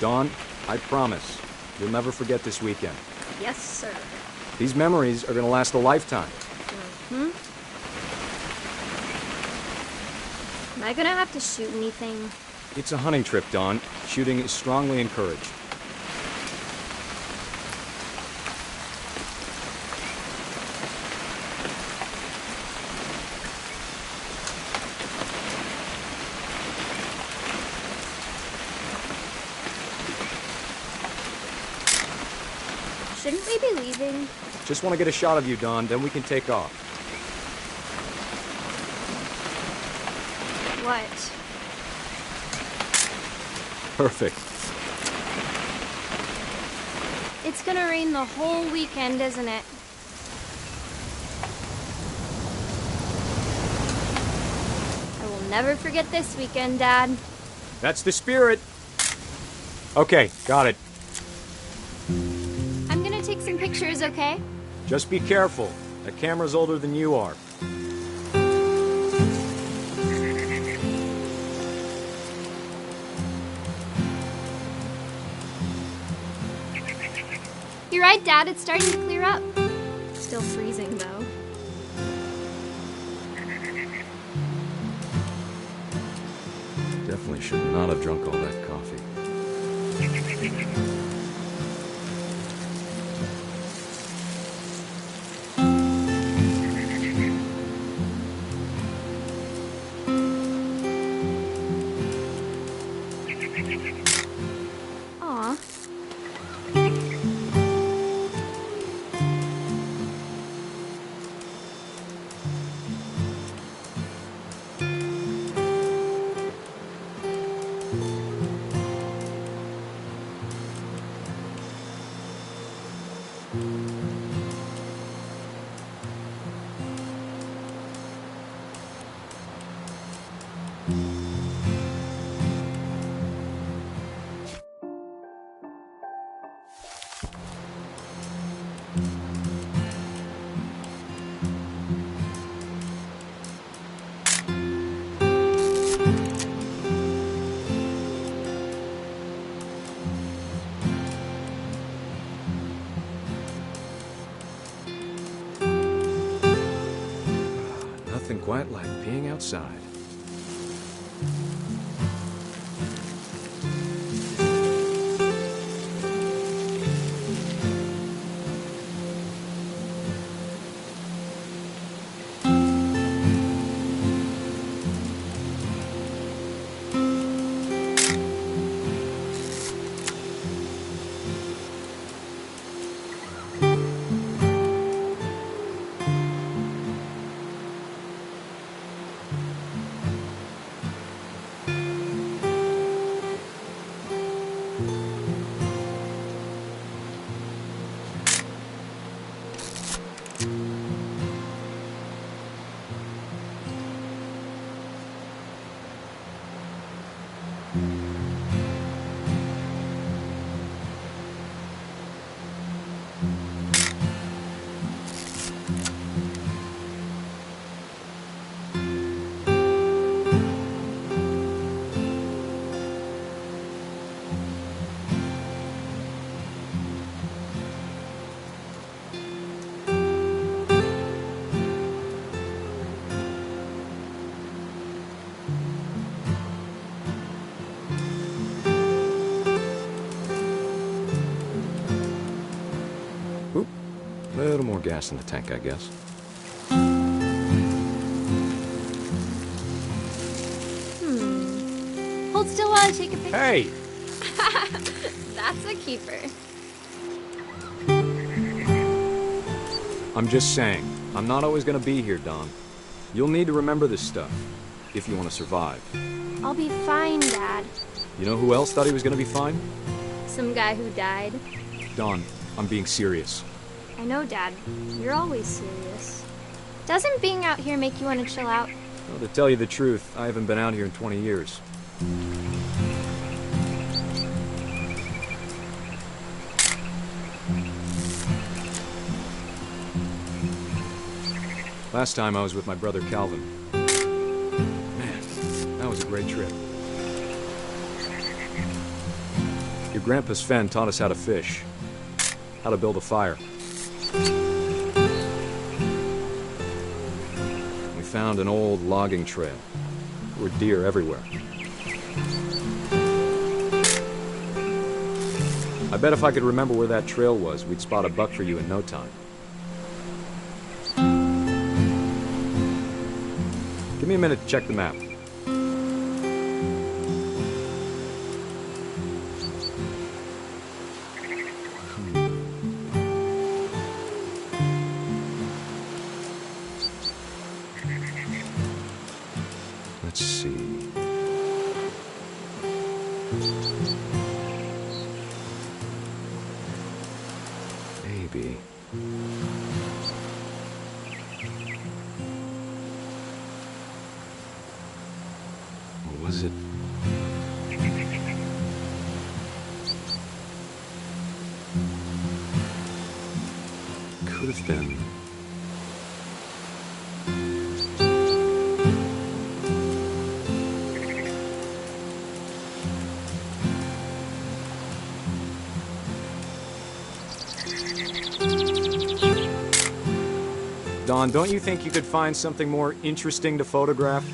Dawn, I promise, you'll never forget this weekend. Yes, sir. These memories are gonna last a lifetime. Am I gonna have to shoot anything? It's a hunting trip, Dawn. Shooting is strongly encouraged. Shouldn't we be leaving? Just want to get a shot of you, Dawn, then we can take off. What? Perfect. It's gonna rain the whole weekend, isn't it? I will never forget this weekend, Dad. That's the spirit. Okay, got it. I'm gonna take some pictures, okay? Just be careful. That camera's older than you are. You're right, Dad. It's starting to clear up. Still freezing, though. Definitely should not have drunk all that coffee. Aw. Nothing quite like being outside. Oop. A little more gas in the tank, I guess. Hold still while I take a picture. Hey! That's a keeper. I'm just saying, I'm not always gonna be here, Dawn. You'll need to remember this stuff, if you want to survive. I'll be fine, Dad. You know who else thought he was gonna be fine? Some guy who died. Dawn, I'm being serious. I know, Dad. You're always serious. Doesn't being out here make you want to chill out? Well, to tell you the truth, I haven't been out here in 20 years. Last time I was with my brother Calvin. Man, that was a great trip. Your grandpa Sven taught us how to fish, how to build a fire. We found an old logging trail. There were deer everywhere. I bet if I could remember where that trail was, we'd spot a buck for you in no time. Give me a minute to check the map. Let's see. Maybe. Or was it? Could have been. Don, don't you think you could find something more interesting to photograph?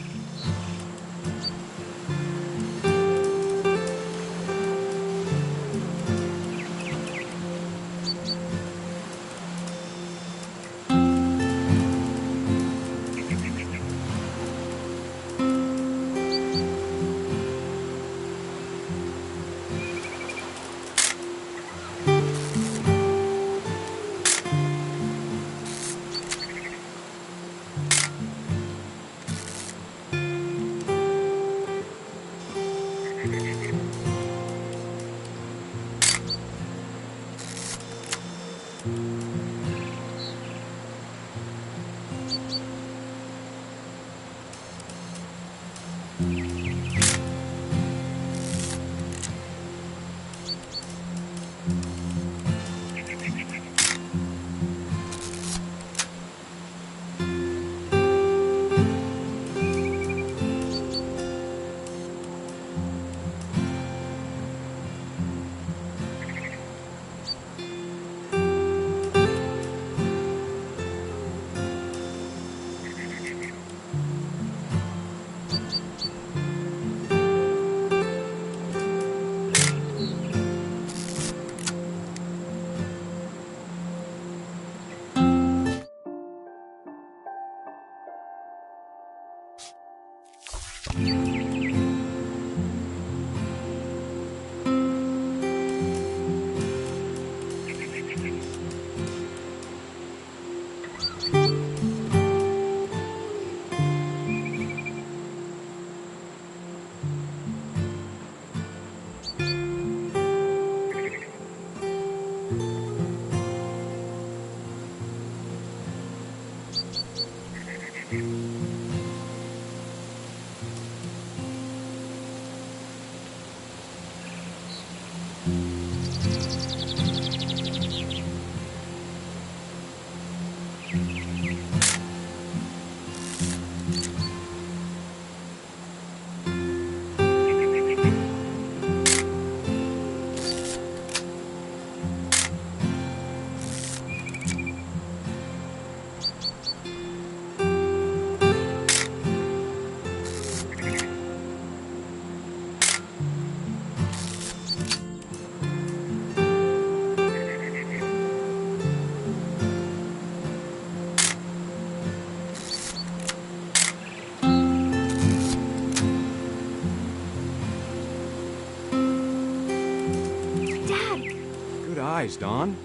Eyes, Don.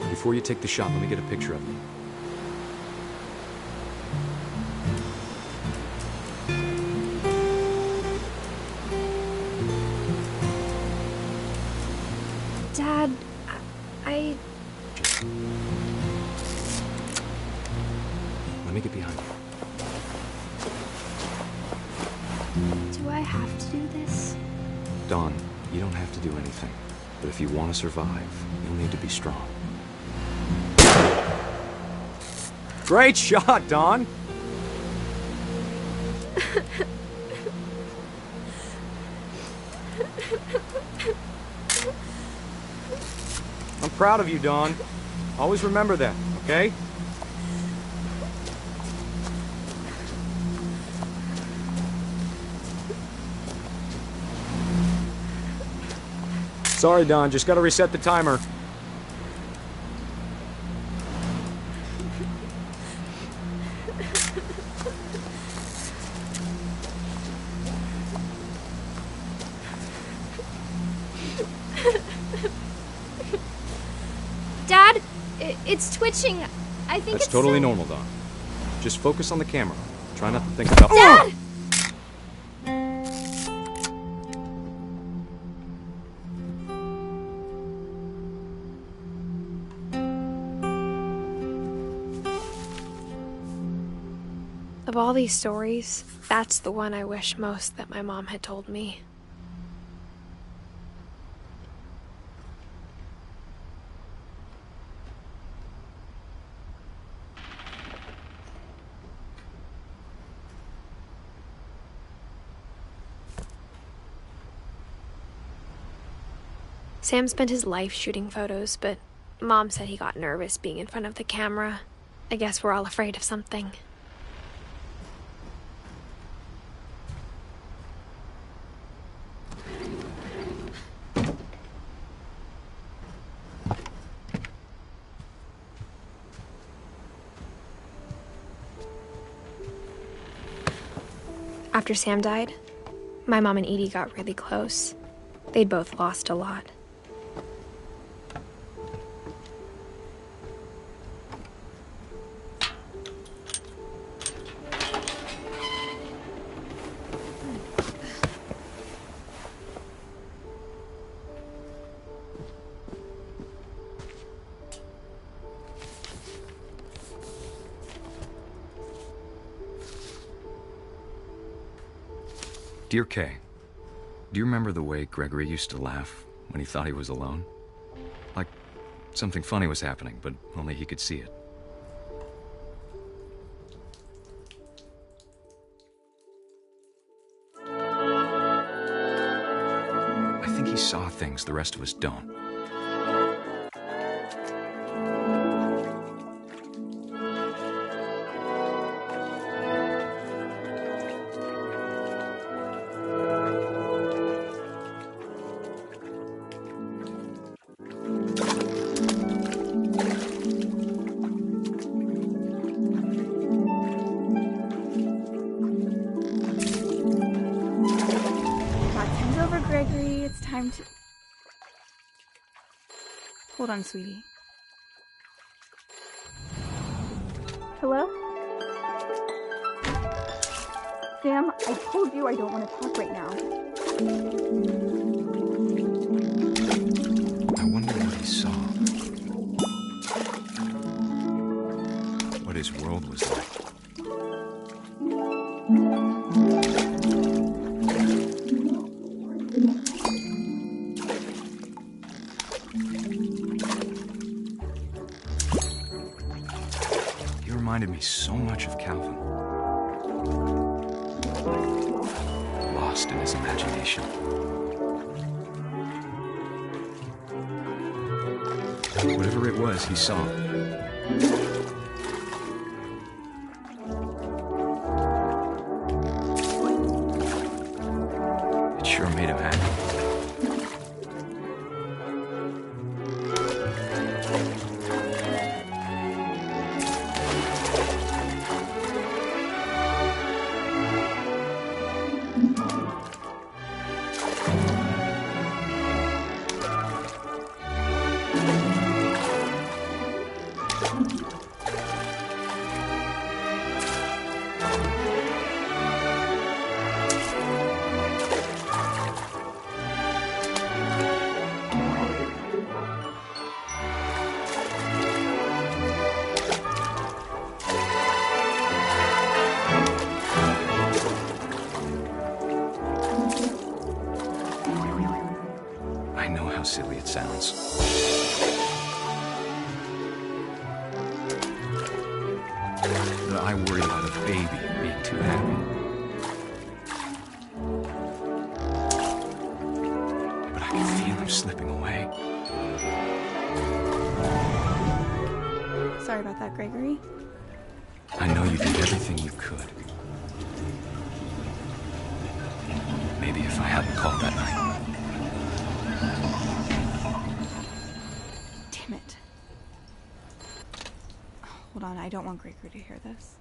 Before you take the shot, let me get a picture of you. Dad, I... Let me get behind you. Do I have to do this? Don, you don't have to do anything. But if you want to survive, you'll need to be strong. Great shot, Don! I'm proud of you, Dawn. Always remember that, okay? Sorry, Dawn, just gotta reset the timer. Dad, it's twitching. I think That's it's totally so... normal, Dawn. Just focus on the camera. Try not to think about... Dad! Of all these stories, that's the one I wish most that my mom had told me. Sam spent his life shooting photos, but Mom said he got nervous being in front of the camera. I guess we're all afraid of something. After Sam died, my mom and Edie got really close. They'd both lost a lot. Dear Kay, do you remember the way Gregory used to laugh when he thought he was alone? Like something funny was happening, but only he could see it. I think he saw things the rest of us don't. Gregory, it's time to... Hold on, sweetie. Hello? Sam, I told you I don't want to talk right now. I wonder what he saw. What his world was like. Reminded me so much of Calvin. Lost in his imagination. Whatever it was, he saw. It sure made him happy. I know how silly it sounds. But I worry about a baby being too happy. slipping away. Sorry about that, Gregory. I know you did everything you could. Maybe if I hadn't called that night. Damn it. Hold on, I don't want Gregory to hear this.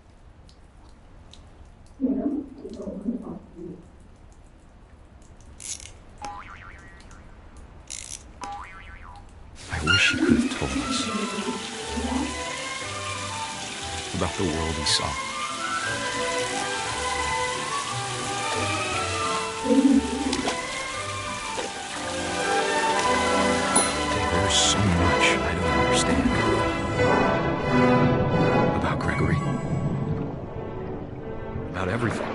I wish he could have told us about the world he saw. There's so much I don't understand about Gregory. About everything.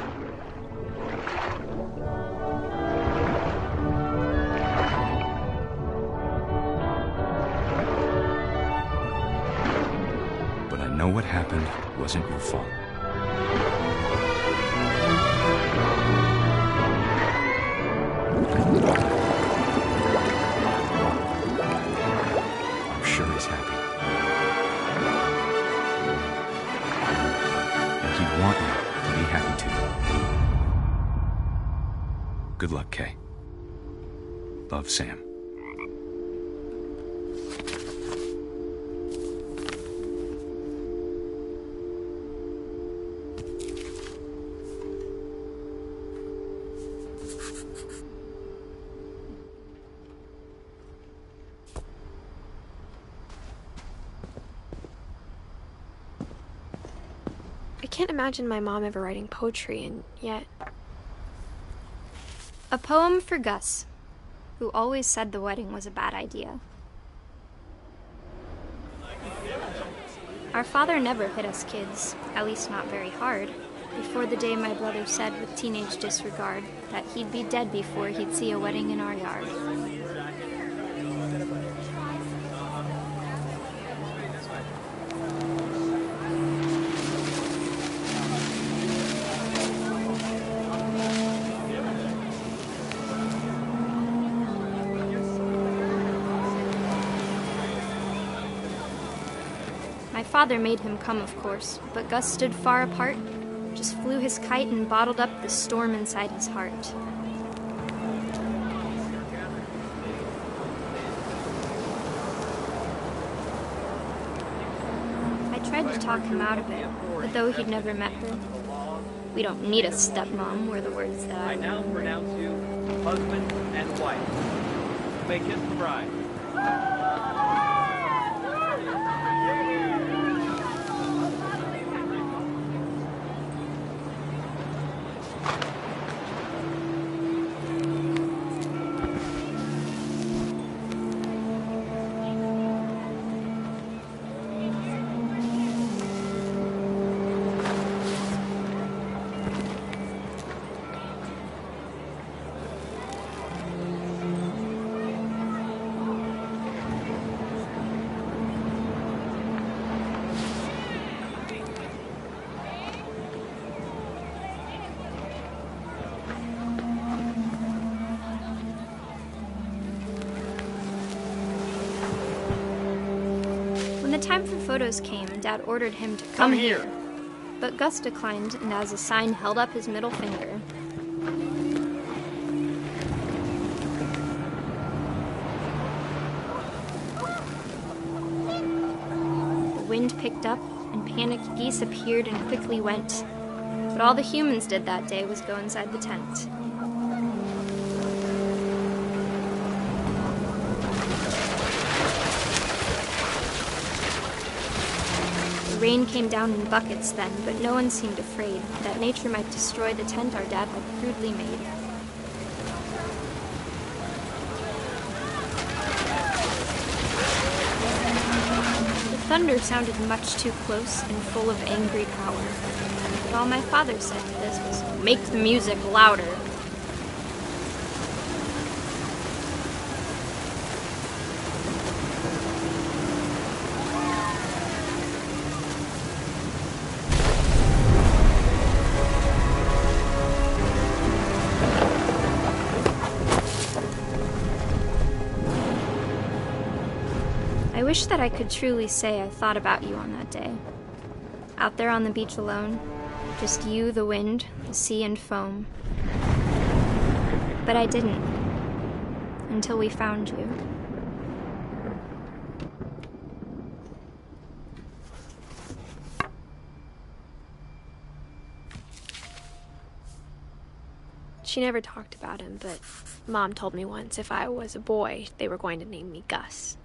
But I know what happened wasn't your fault. I'm sure he's happy. And he'd want you to be happy too. Good luck, Kay. Love, Sam. I can't imagine my mom ever writing poetry, and yet... A poem for Gus, who always said the wedding was a bad idea. Our father never hit us kids, at least not very hard, before the day my brother said with teenage disregard that he'd be dead before he'd see a wedding in our yard. My father made him come, of course, but Gus stood far apart, just flew his kite and bottled up the storm inside his heart. I tried to talk him out of it, but though he'd never met her, "We don't need a stepmom," were the words that I now pronounce you husband and wife. You may kiss the bride. When the time for photos came, Dad ordered him to come here. But Gus declined, and as a sign held up his middle finger. The wind picked up, and panicked geese appeared and quickly went. But all the humans did that day was go inside the tent. The rain came down in buckets then, but no one seemed afraid that nature might destroy the tent our dad had crudely made. The thunder sounded much too close and full of angry power. But all my father said to this was, "Make the music louder." wish that I could truly say I thought about you on that day. Out there on the beach alone, just you, the wind, the sea, and foam. But I didn't, until we found you. She never talked about him, but Mom told me once if I was a boy, they were going to name me Gus.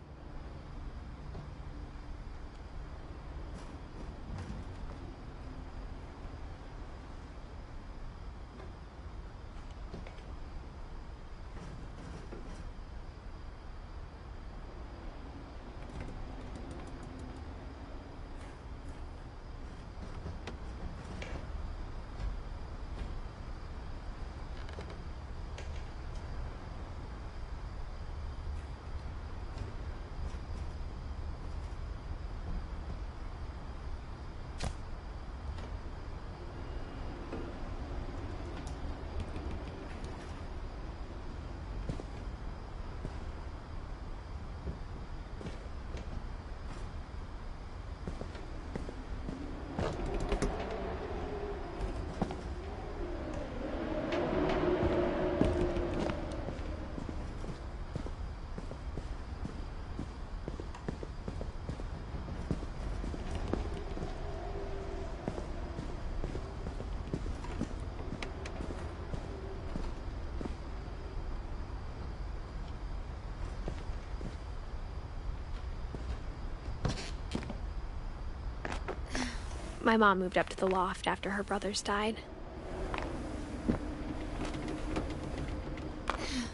My mom moved up to the loft after her brothers died.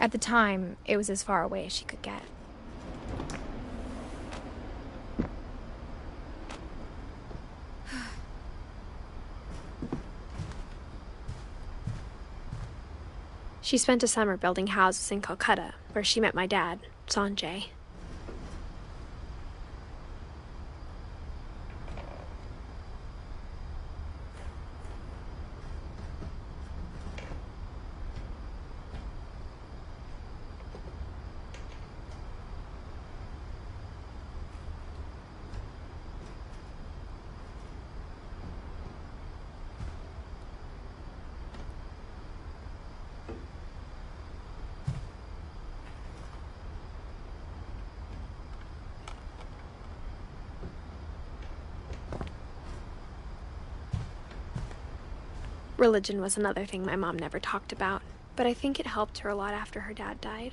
At the time, it was as far away as she could get. She spent a summer building houses in Calcutta, where she met my dad, Sanjay. Religion was another thing my mom never talked about, but I think it helped her a lot after her dad died.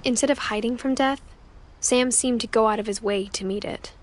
Instead of hiding from death, Sam seemed to go out of his way to meet it.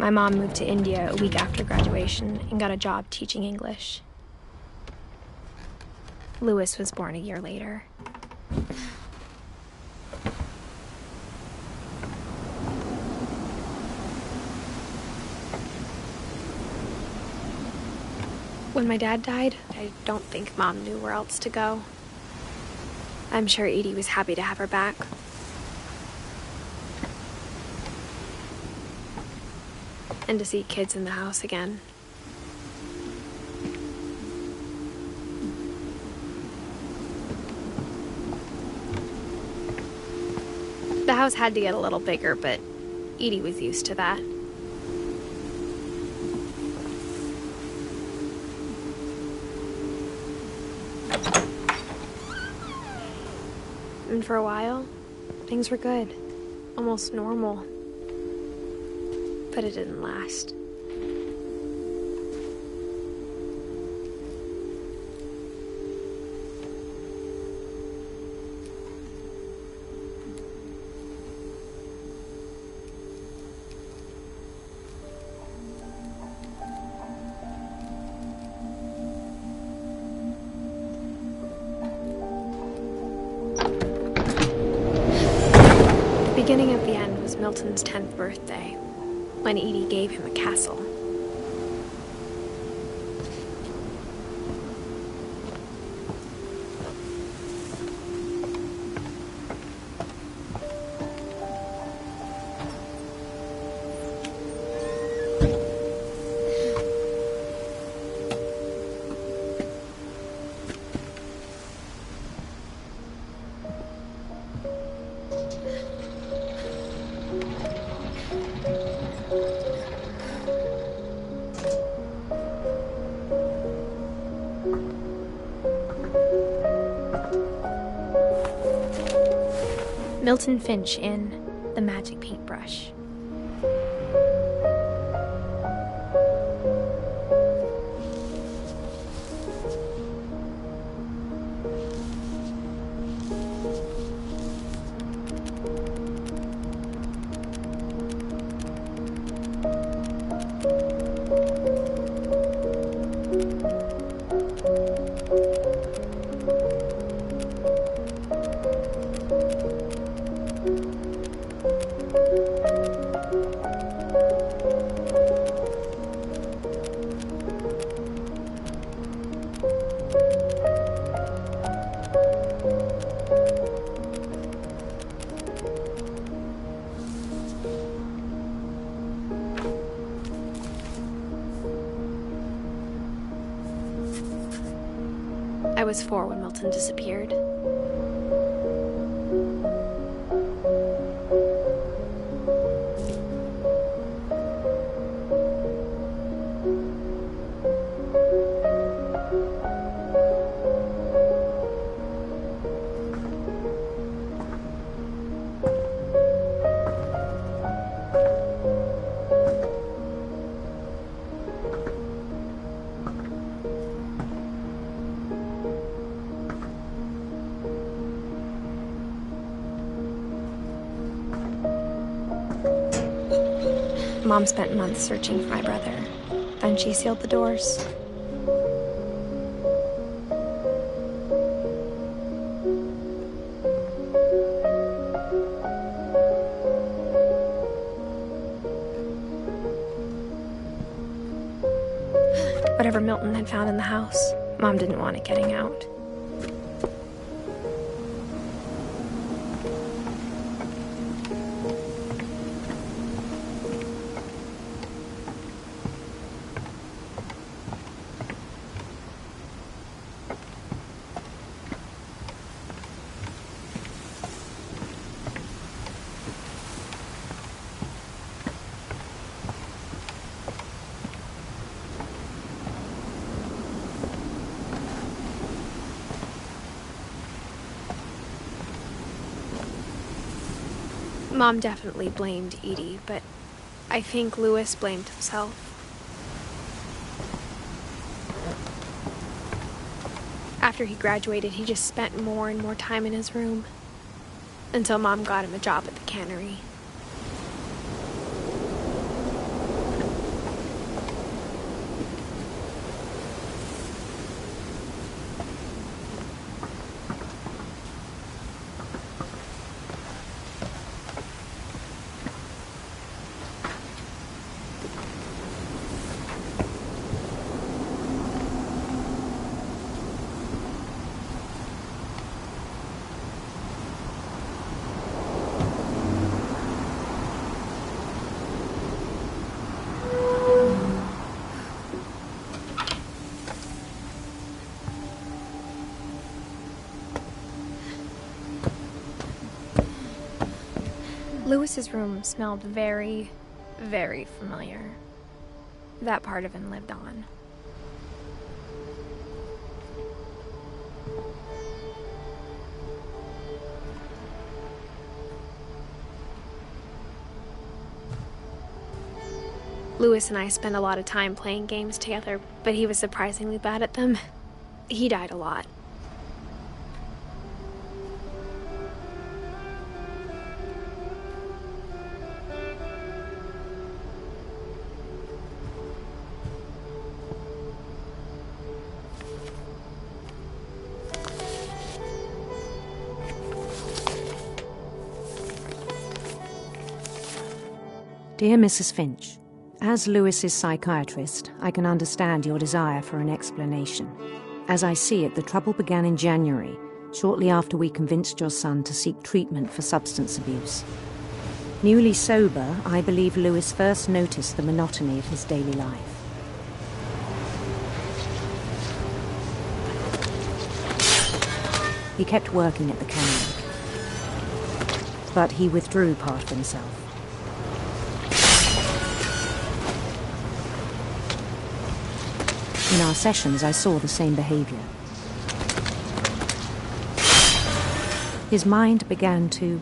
My mom moved to India a week after graduation and got a job teaching English. Louis was born a year later. When my dad died, I don't think Mom knew where else to go. I'm sure Edie was happy to have her back. And to see kids in the house again. The house had to get a little bigger, but Edie was used to that. And for a while, things were good. Almost normal. But it didn't last. The beginning of the end was Milton's 10th birthday, when Edie gave him a castle. Milton Finch in The Magic Paintbrush. I was 4 when Milton disappeared. Mom spent months searching for my brother. Then she sealed the doors. Whatever Milton had found in the house, Mom didn't want it getting out. Mom definitely blamed Edie, but I think Louis blamed himself. After he graduated, he just spent more and more time in his room, until Mom got him a job at the cannery. Lewis's room smelled very, very familiar. That part of him lived on. Lewis and I spent a lot of time playing games together, but he was surprisingly bad at them. He died a lot. Dear Mrs. Finch, as Lewis's psychiatrist, I can understand your desire for an explanation. As I see it, the trouble began in January, shortly after we convinced your son to seek treatment for substance abuse. Newly sober, I believe Lewis first noticed the monotony of his daily life. He kept working at the cannery, but he withdrew part of himself. In our sessions, I saw the same behavior. His mind began to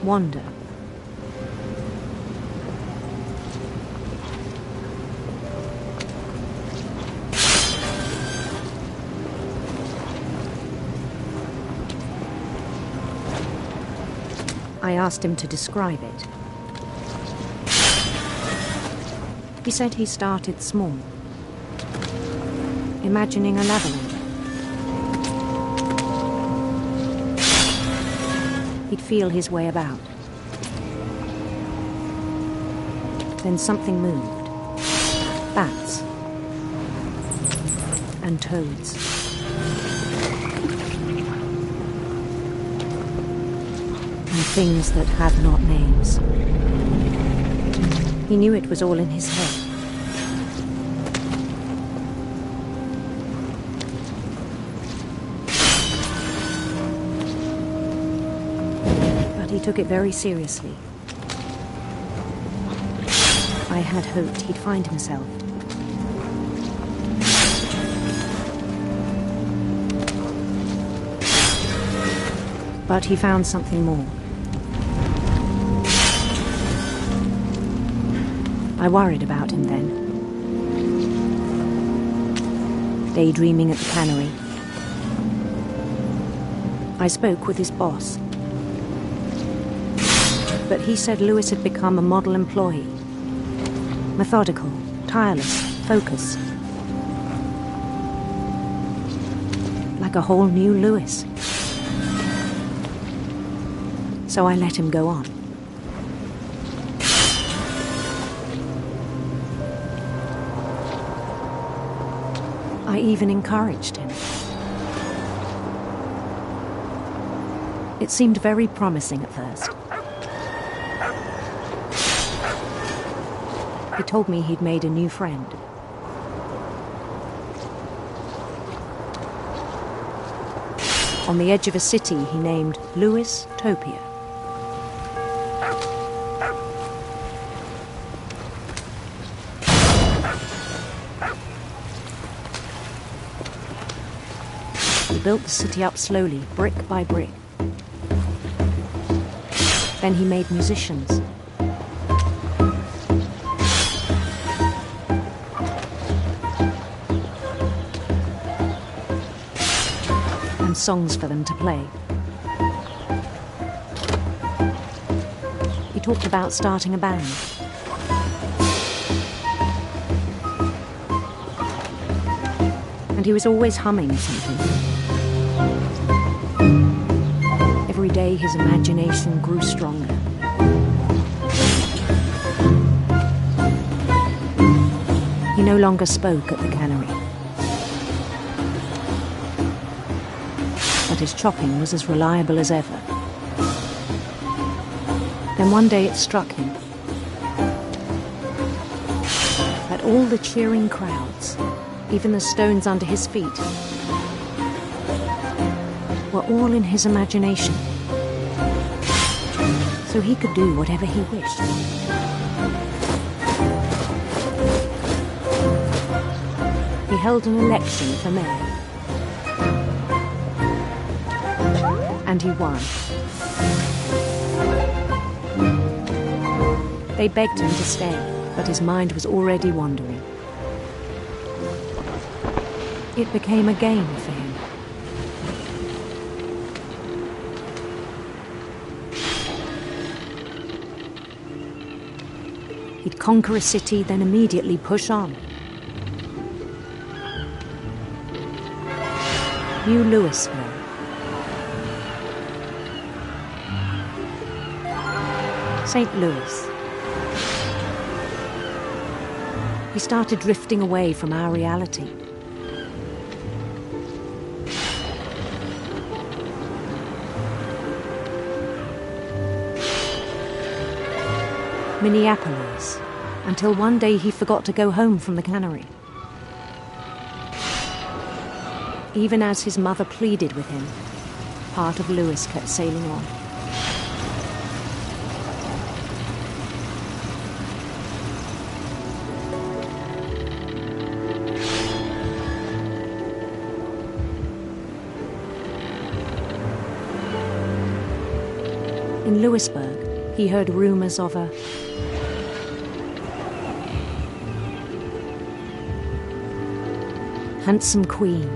wander. I asked him to describe it. He said he started small, imagining a labyrinth. He'd feel his way about. Then something moved. Bats. And toads. And things that have not names. He knew it was all in his head. But he took it very seriously. I had hoped he'd find himself. But he found something more. I worried about him then. Daydreaming at the cannery. I spoke with his boss. But he said Lewis had become a model employee. Methodical, tireless, focused. Like a whole new Lewis. So I let him go on. I even encouraged him. It seemed very promising at first. He told me he'd made a new friend. On the edge of a city he named Lewis Topia. He built the city up slowly, brick by brick. Then he made musicians. And songs for them to play. He talked about starting a band. And he was always humming something. Every day his imagination grew stronger. He no longer spoke at the cannery. But his chopping was as reliable as ever. Then one day it struck him. But all the cheering crowds, even the stones under his feet, were all in his imagination. So he could do whatever he wished. He held an election for mayor. And he won. They begged him to stay, but his mind was already wandering. It became a game for him. He'd conquer a city, then immediately push on. New Louisville. St. Louis. We started drifting away from our reality. Minneapolis, until one day he forgot to go home from the cannery. Even as his mother pleaded with him, part of Louis kept sailing on. In Louisburg, he heard rumors of a handsome queen.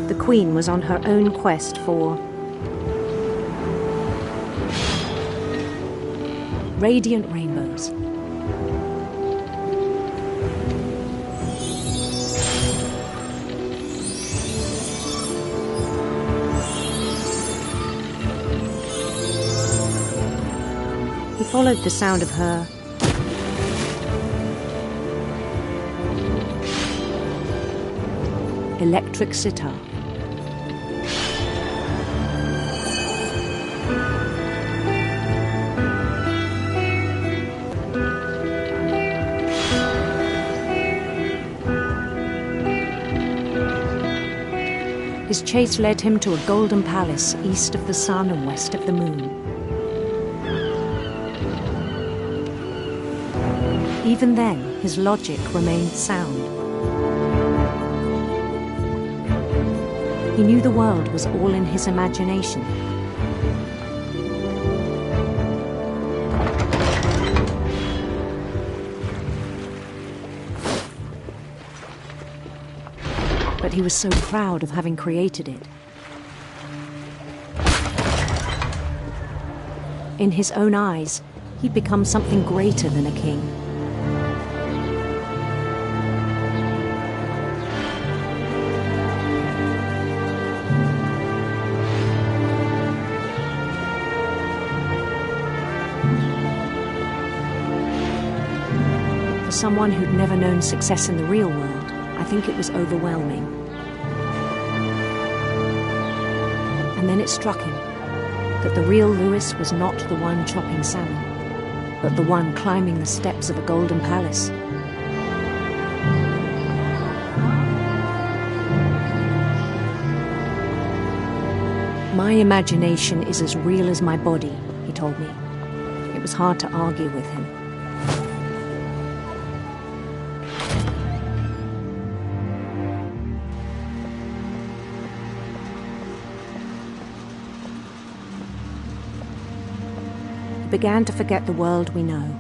The queen was on her own quest for radiant rainbows. He followed the sound of her electric sitar. His chase led him to a golden palace east of the sun and west of the moon. Even then, his logic remained sound. He knew the world was all in his imagination. But he was so proud of having created it. In his own eyes, he'd become something greater than a king. For someone who'd never known success in the real world, I think it was overwhelming. And then it struck him that the real Louis was not the one chopping salmon, but the one climbing the steps of a golden palace. My imagination is as real as my body, he told me. It was hard to argue with him. Began to forget the world we know.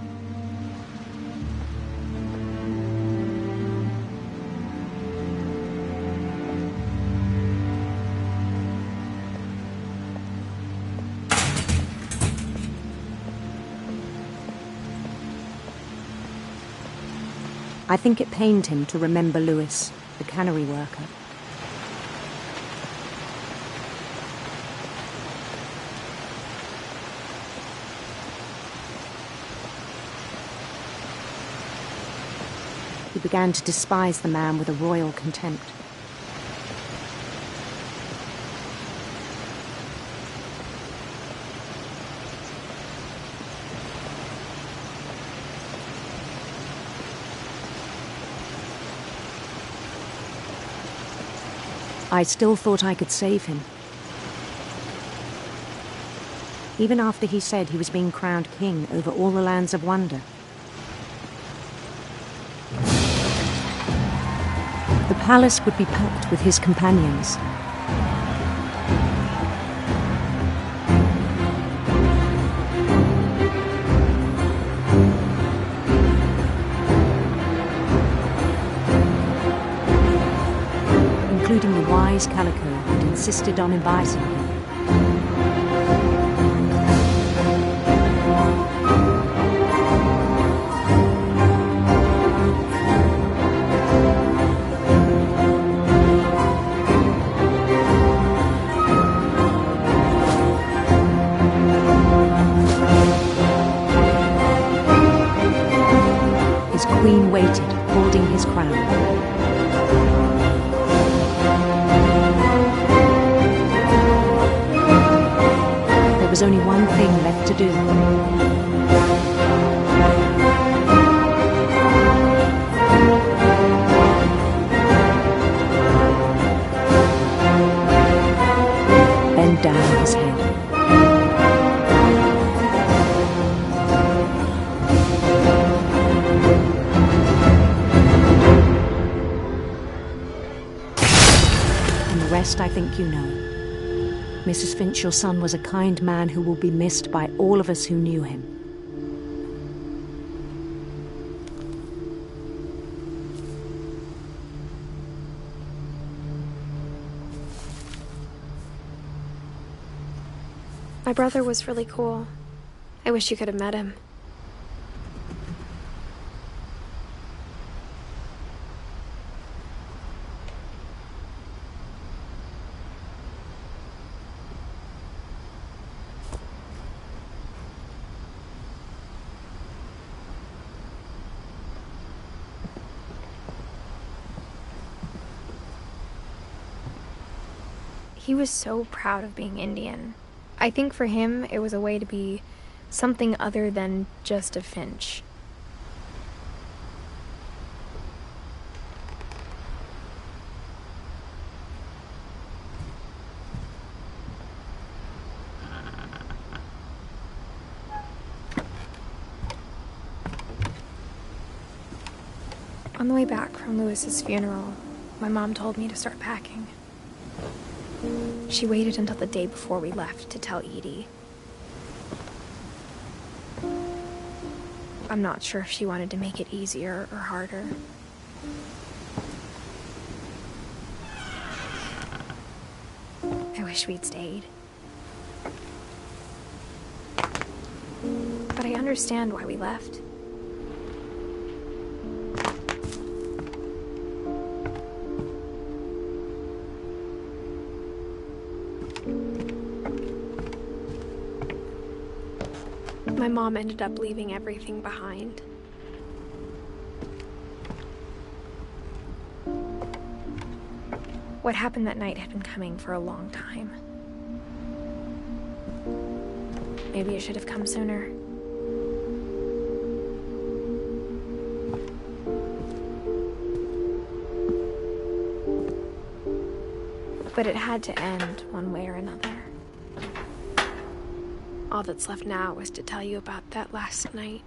I think it pained him to remember Louis, the cannery worker. He began to despise the man with a royal contempt. I still thought I could save him. Even after he said he was being crowned king over all the lands of wonder. The palace would be packed with his companions. Including the wise Calico who'd insisted on inviting him. His queen waited, holding his crown. There was only one thing left to do. Bend down his head. And the rest I think you know. Mrs. Finch, your son was a kind man who will be missed by all of us who knew him. My brother was really cool. I wish you could have met him. He was so proud of being Indian. I think for him, it was a way to be something other than just a Finch. On the way back from Lewis's funeral, my mom told me to start packing. She waited until the day before we left to tell Edie. I'm not sure if she wanted to make it easier or harder. I wish we'd stayed. But I understand why we left. My mom ended up leaving everything behind. What happened that night had been coming for a long time. Maybe it should have come sooner. But it had to end one way or another. All that's left now is to tell you about that last night.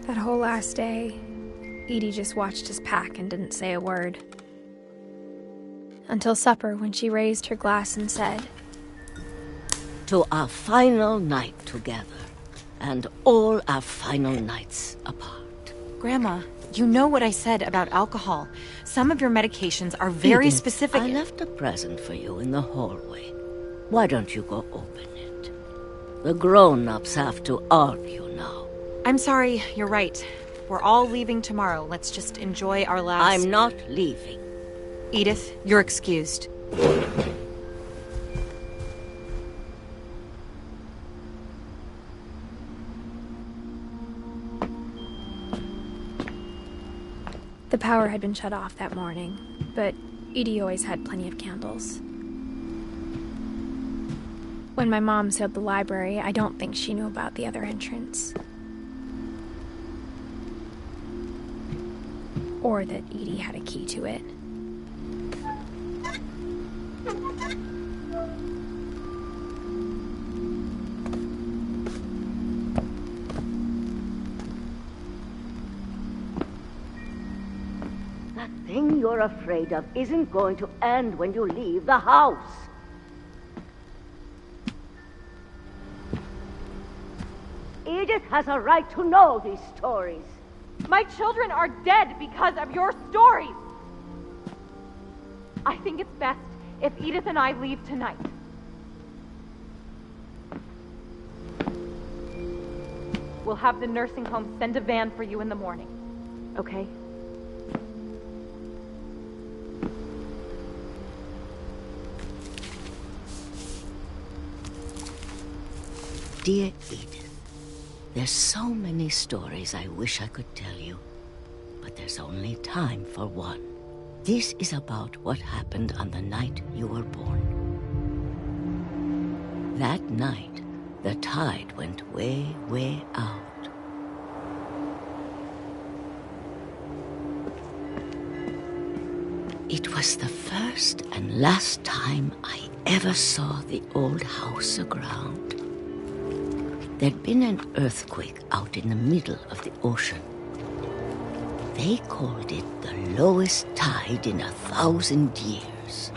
That whole last day, Edie just watched us pack and didn't say a word. Until supper, when she raised her glass and said, "To our final night together, and all our final nights apart." Grandma, you know what I said about alcohol. Some of your medications are very Edith, specific. I left a present for you in the hallway. Why don't you go open it? The grown-ups have to argue now. I'm sorry, you're right. We're all leaving tomorrow. Let's just enjoy our last... I'm not leaving. Edith, you're excused. The power had been shut off that morning, but Edie always had plenty of candles. When my mom sealed the library, I don't think she knew about the other entrance. Or that Edie had a key to it. That thing you're afraid of isn't going to end when you leave the house. Edith has a right to know these stories. My children are dead because of your stories! I think it's best if Edith and I leave tonight. We'll have the nursing home send a van for you in the morning, okay? Dear Edith, there's so many stories I wish I could tell you, but there's only time for one. This is about what happened on the night you were born. That night, the tide went way, way out. It was the first and last time I ever saw the old house aground. There'd been an earthquake out in the middle of the ocean. They called it the lowest tide in 1,000 years.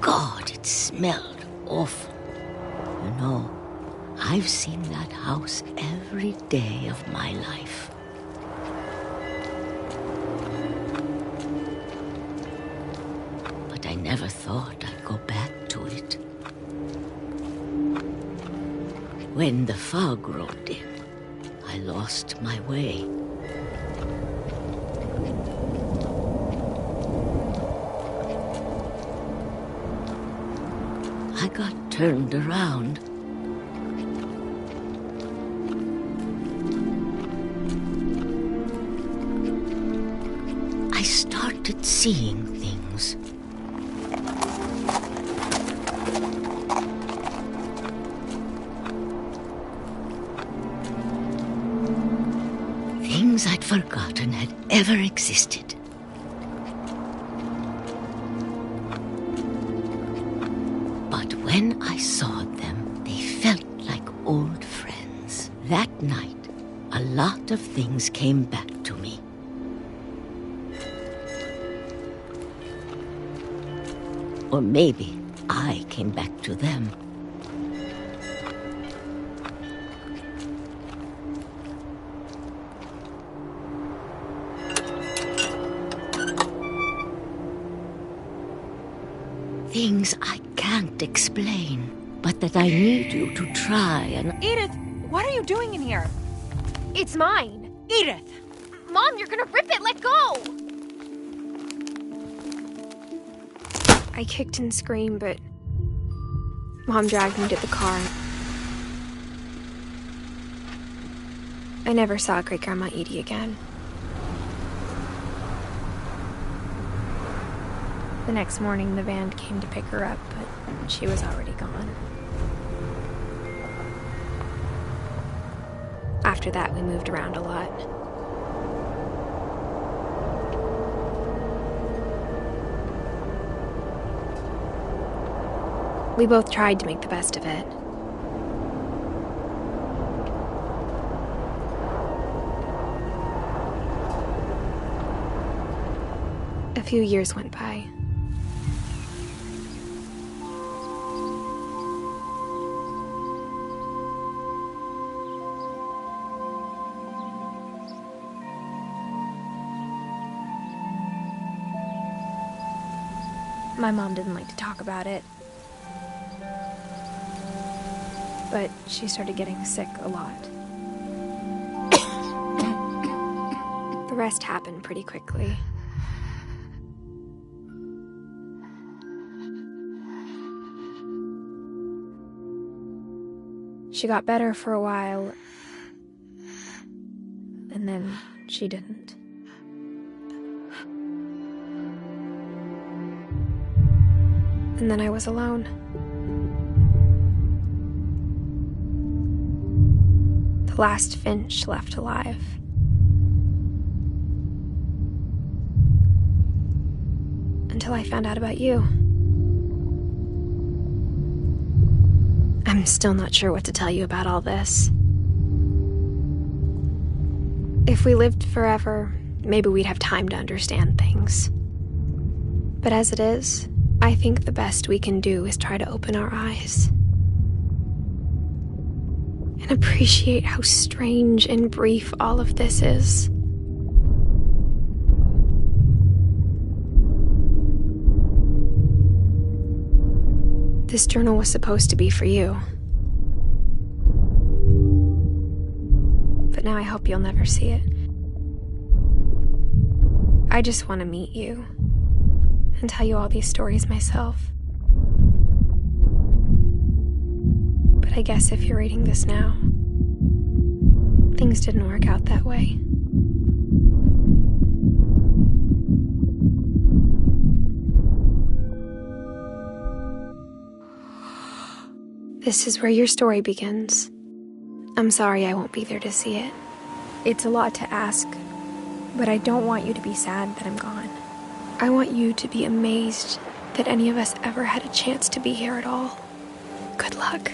God, it smelled awful. You know, I've seen that house every day of my life. But I never thought I'd go back to it. When the fog rolled in, I lost my way. I got turned around. I started seeing things. Things I'd forgotten had ever existed. But when I saw them, they felt like old friends. That night, a lot of things came back to me. Or maybe I came back to them. Things I can't explain, but that I need you to try and... Edith, what are you doing in here? It's mine! Edith! Mom, you're gonna rip it! Let go! I kicked and screamed, but Mom dragged me to the car. I never saw Great-Grandma Edie again. The next morning, the van came to pick her up, but she was already gone. After that, we moved around a lot. We both tried to make the best of it. A few years went by. My mom didn't like to talk about it. But she started getting sick a lot. The rest happened pretty quickly. She got better for a while, and then she didn't. And then I was alone. The last Finch left alive. Until I found out about you. I'm still not sure what to tell you about all this. If we lived forever, maybe we'd have time to understand things. But as it is, I think the best we can do is try to open our eyes. And appreciate how strange and brief all of this is. This journal was supposed to be for you. But now I hope you'll never see it. I just want to meet you and tell you all these stories myself. But I guess if you're reading this now, things didn't work out that way. This is where your story begins. I'm sorry I won't be there to see it. It's a lot to ask, but I don't want you to be sad that I'm gone. I want you to be amazed that any of us ever had a chance to be here at all. Good luck.